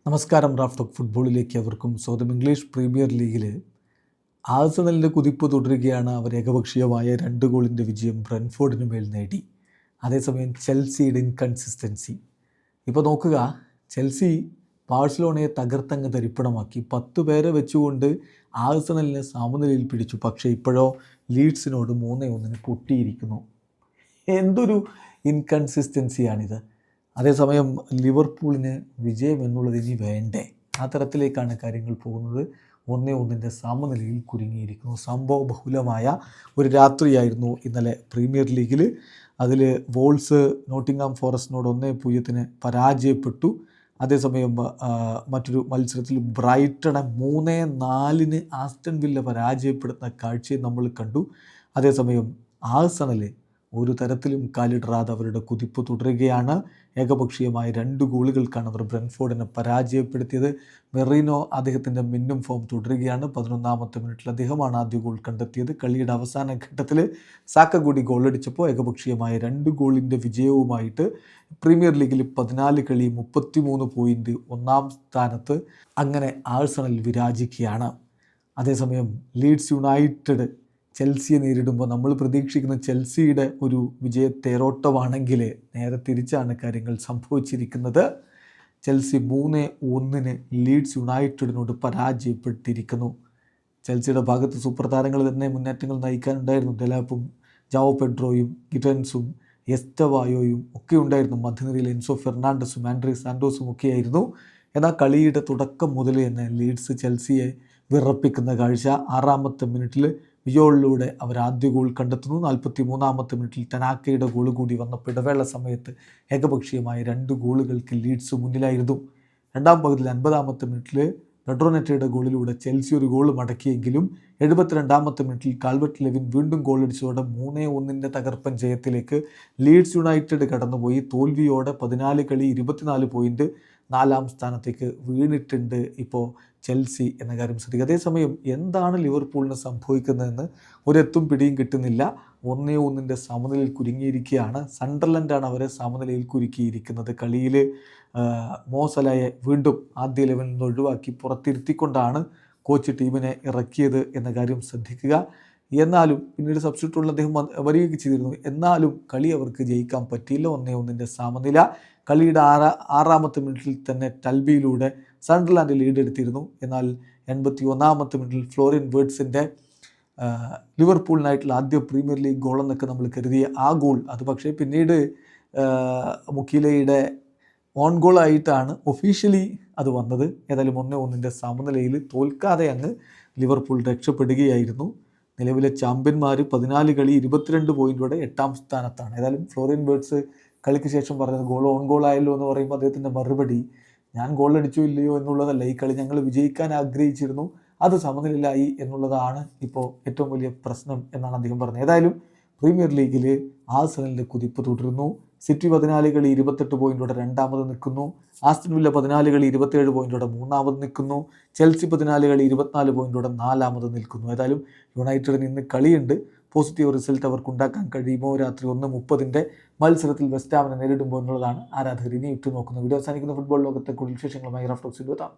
നമസ്കാരം. Raf talk ഫുട്ബോളിലേക്ക് അവർക്കും സ്വാഗതം. ഇംഗ്ലീഷ് പ്രീമിയർ ലീഗിൽ ആഴ്സണലിൻ്റെ കുതിപ്പ് തുടരുകയാണ്. അവർ ഏകപക്ഷീയമായ 2 ഗോളിൻ്റെ വിജയം ബ്രെൻഫോർഡിന് മേൽ നേടി. അതേസമയം ചെൽസിയുടെ ഇൻകൺസിസ്റ്റൻസി ഇപ്പോൾ നോക്കുക. ചെൽസി ബാഴ്സലോണയെ തകർത്തങ്ങ് തരിപ്പണമാക്കി. 10 പേരെ വെച്ചുകൊണ്ട് ആഴ്സണലിനെ സമനിലയിൽ പിടിച്ചു. പക്ഷേ ഇപ്പോഴോ ലീഡ്സിനോട് 3-1 പൊട്ടിയിരിക്കുന്നു. എന്തൊരു ഇൻകൺസിസ്റ്റൻസിയാണിത്. അതേസമയം ലിവർപൂളിന് വിജയം എന്നുള്ളത് ഇനി വേണ്ടേ? ആ തരത്തിലേക്കാണ് കാര്യങ്ങൾ പോകുന്നത്. 1-1 സമനിലയിൽ കുരുങ്ങിയിരിക്കുന്നു. സംഭവ ബഹുലമായ ഒരു രാത്രിയായിരുന്നു ഇന്നലെ പ്രീമിയർ ലീഗിൽ. അതിൽ വോൾസ് നോട്ടിംഗ്ഹാം ഫോറസ്റ്റിനോട് 1-0 പരാജയപ്പെട്ടു. അതേസമയം മറ്റൊരു മത്സരത്തിൽ ബ്രൈറ്റണെ 3-4 ആസ്റ്റൺ വില്ല പരാജയപ്പെടുന്ന കാഴ്ചയും നമ്മൾ കണ്ടു. അതേസമയം ആഴ്സണൽ ഒരു തരത്തിലും കാലിടറാതെ അവരുടെ കുതിപ്പ് തുടരുകയാണ്. ഏകപക്ഷീയമായ 2 ഗോളുകൾക്കാണ് അവർ ബ്രെൻഫോർഡിനെ പരാജയപ്പെടുത്തിയത്. മെറീനോ അദ്ദേഹത്തിൻ്റെ മിന്നും ഫോം തുടരുകയാണ്. 11ാമത്തെ മിനിറ്റിൽ അദ്ദേഹമാണ് ആദ്യ ഗോൾ കണ്ടെത്തിയത്. കളിയുടെ അവസാന ഘട്ടത്തിൽ സാക്ക കൂടി ഗോളടിച്ചപ്പോൾ ഏകപക്ഷീയമായ 2 ഗോളിൻ്റെ വിജയവുമായിട്ട് പ്രീമിയർ ലീഗിൽ 14 കളി 33 പോയിൻ്റ് 1-ാം സ്ഥാനത്ത് അങ്ങനെ ആഴ്സണൽ വിരാജിക്കുകയാണ്. അതേസമയം ലീഡ്സ് യുണൈറ്റഡ് ചെൽസിയെ നേരിടുമ്പോൾ നമ്മൾ പ്രതീക്ഷിക്കുന്ന ചെൽസിയുടെ ഒരു വിജയത്തേരോട്ടമാണെങ്കിൽ നേരെ തിരിച്ചാണ് കാര്യങ്ങൾ സംഭവിച്ചിരിക്കുന്നത്. ചെൽസി 3-1 ലീഡ്സ് യുണൈറ്റഡിനോട് പരാജയപ്പെട്ടിരിക്കുന്നു. ചെൽസിയുടെ ഭാഗത്ത് സൂപ്പർ താരങ്ങൾ തന്നെ മുന്നേറ്റങ്ങൾ നയിക്കാനുണ്ടായിരുന്നു. ഡെലാപ്പും ജാവോ പെഡ്രോയും ഗിറ്റൻസും എസ്റ്റവായോയും ഒക്കെ ഉണ്ടായിരുന്നു. മധ്യനിരയിൽ എൻസോ ഫെർണാണ്ടസും ആൻഡ്രി സാൻഡോസും ഒക്കെയായിരുന്നു. എന്നാൽ കളിയുടെ തുടക്കം മുതൽ തന്നെ ലീഡ്സ് ചെൽസിയെ വിറപ്പിക്കുന്ന കാഴ്ച. 6ാമത്തെ മിനിറ്റിൽ വിയോളിലൂടെ അവർ ആദ്യ ഗോൾ കണ്ടെത്തുന്നു. 43ാമത്തെ മിനിറ്റിൽ ടനാക്കയുടെ ഗോൾ കൂടി വന്നപ്പോൾ ഇടവേള സമയത്ത് ഏകപക്ഷീയമായ 2 ഗോളുകൾക്ക് ലീഡ്സ് മുന്നിലായിരുന്നു. 2ാം പകുതിയിൽ 50ാമത്തെ മിനിറ്റിൽ പെഡ്രോനെറ്റയുടെ ഗോളിലൂടെ ചെൽസി ഒരു ഗോൾ മടക്കിയെങ്കിലും 72ാമത്തെ മിനിറ്റിൽ കാൽവർട്ട് ലെവിൻ വീണ്ടും ഗോളടിച്ചതോടെ 3-1 തകർപ്പൻ ജയത്തിലേക്ക് ലീഡ്സ് യുണൈറ്റഡ് കടന്നുപോയി. തോൽവിയോടെ 14 കളി 24 പോയിൻ്റ് 4-ാം സ്ഥാനത്തേക്ക് വീണിട്ടുണ്ട് ഇപ്പോൾ ചെൽസി എന്ന കാര്യം ശ്രദ്ധിക്കുക. അതേസമയം എന്താണ് ലിവർപൂളിന് സംഭവിക്കുന്നതെന്ന് ഒരെത്തും പിടിയും കിട്ടുന്നില്ല. 1-1 സമനിലയിൽ കുരുങ്ങിയിരിക്കുകയാണ്. സണ്ടർലൻഡാണ് അവരെ സമനിലയിൽ കുരുക്കിയിരിക്കുന്നത്. കളിയിൽ മോസലയെ വീണ്ടും ആദ്യ 11 നിന്ന് ഒഴിവാക്കി പുറത്തിരുത്തിക്കൊണ്ടാണ് കോച്ച് ടീമിനെ ഇറക്കിയത് എന്ന കാര്യം ശ്രദ്ധിക്കുക. എന്നാലും പിന്നീട് സബ്സ്റ്റിറ്റ്യൂട്ടുള്ള അദ്ദേഹം വരികയൊക്കെ ചെയ്തിരുന്നു. എന്നാലും കളി അവർക്ക് ജയിക്കാൻ പറ്റിയില്ല. 1-1 സമനില. കളിയുടെ 6ാമത്തെ മിനിറ്റിൽ തന്നെ ടൽബിയിലൂടെ സണ്ടർലാൻഡ് ലീഡ് എടുത്തിരുന്നു. എന്നാൽ 81ാമത്തെ മിനിറ്റിൽ ഫ്ലോറിൻ വേർട്സിൻ്റെ ലിവർപൂളിനായിട്ടുള്ള ആദ്യ പ്രീമിയർ ലീഗ് ഗോളെന്നൊക്കെ നമ്മൾ കരുതിയ ആ ഗോൾ അത് പക്ഷേ പിന്നീട് മുക്കീലയുടെ ഓൺ ഗോളായിട്ടാണ് ഒഫീഷ്യലി അത് വന്നത്. ഏതായാലും 1-1 സമനിലയിൽ തോൽക്കാതെ അങ്ങ് ലിവർപൂൾ രക്ഷപ്പെടുകയായിരുന്നു. നിലവിലെ ചാമ്പ്യന്മാർ 14 കളി 22 പോയിൻ്റോടെ 8ാം സ്ഥാനത്താണ്. ഏതായാലും ഫ്ലോറിൻ വേർട്സ് കളിക്ക് ശേഷം പറഞ്ഞത് ഗോൾ ഓൺ ഗോൾ ആയല്ലോ എന്ന് പറയുമ്പോൾ അദ്ദേഹത്തിൻ്റെ മറുപടി, ഞാൻ ഗോൾ അടിച്ചോ ഇല്ലയോ എന്നുള്ളതല്ല, ഈ കളി ഞങ്ങൾ വിജയിക്കാൻ ആഗ്രഹിച്ചിരുന്നു, അത് സമനിലയിലായി എന്നുള്ളതാണ് ഇപ്പോൾ ഏറ്റവും വലിയ പ്രശ്നം എന്നാണ് അദ്ദേഹം പറഞ്ഞത്. ഏതായാലും പ്രീമിയർ ലീഗിൽ ആഴ്സണലിൻ്റെ കുതിപ്പ് തുടരുന്നു. സിറ്റി 14 കളി 28 പോയിൻ്റോടെ 2ാമത് നിൽക്കുന്നു. ആസ്റ്റൺ വില്ല 14 കളി 27 പോയിൻ്റോടെ 3ാമത് നിൽക്കുന്നു. ചെൽസി 14 കളി 24 പോയിൻ്റോടെ 4ാമത് നിൽക്കുന്നു. ഏതായാലും യുണൈറ്റഡിന് ഇന്ന് കളിയുണ്ട്. പോസിറ്റീവ് റിസൾട്ട് അവർക്കുണ്ടാക്കാൻ കഴിയുമോ? രാത്രി 1:30 മത്സരത്തിൽ വെസ്റ്റ് ഹാമിനെ നേരിടുമ്പോൾ എന്നുള്ളതാണ് ആരാധകർ ഇനി ഉറ്റുനോക്കുന്നത്. വീഡിയോ അവസാനിക്കുന്ന ഫുട്ബോൾ ലോകത്തെ കൂടുതൽ വിശേഷങ്ങളുമായി റാഫ് ടോക്സിൽ എത്താം.